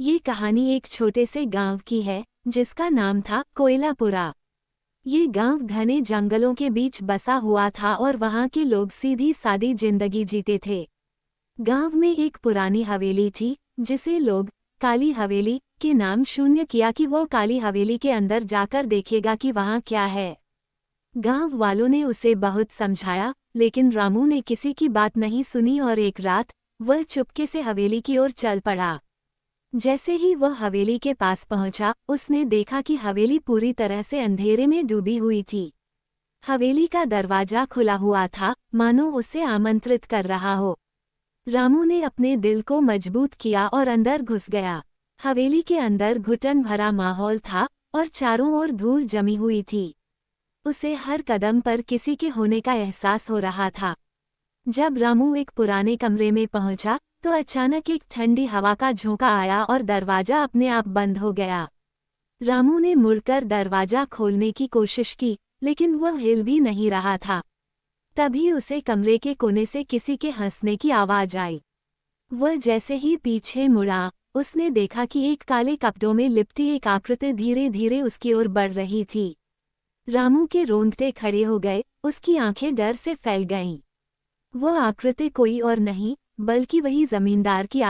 ये कहानी एक छोटे से गांव की है जिसका नाम था कोयलापुरा। ये गांव घने जंगलों के बीच बसा हुआ था और वहां के लोग सीधी सादी जिंदगी जीते थे। गांव में एक पुरानी हवेली थी जिसे लोग काली हवेली के नाम शून्य किया कि वो काली हवेली के अंदर जाकर देखेगा कि वहां क्या है। गांव वालों ने उसे बहुत समझाया लेकिन रामू ने किसी की बात नहीं सुनी और एक रात वह चुपके से हवेली की ओर चल पड़ा। जैसे ही वह हवेली के पास पहुंचा उसने देखा कि हवेली पूरी तरह से अंधेरे में डूबी हुई थी। हवेली का दरवाजा खुला हुआ था, मानो उसे आमंत्रित कर रहा हो। रामू ने अपने दिल को मजबूत किया और अंदर घुस गया। हवेली के अंदर घुटन भरा माहौल था और चारों ओर धूल जमी हुई थी। उसे हर कदम पर किसी के होने का एहसास हो रहा था। जब रामू एक पुराने कमरे में पहुंचा तो अचानक एक ठंडी हवा का झोंका आया और दरवाजा अपने आप बंद हो गया। रामू ने मुड़कर दरवाजा खोलने की कोशिश की लेकिन वह हिल भी नहीं रहा था। तभी उसे कमरे के कोने से किसी के हंसने की आवाज आई। वह जैसे ही पीछे मुड़ा उसने देखा कि एक काले कपड़ों में लिपटी एक आकृति धीरे धीरे उसकी ओर बढ़ रही थी। रामू के रोंगटे खड़े हो गए, उसकी आंखें डर से फैल गईं। वह आकृति कोई और नहीं बल्कि वही जमींदार की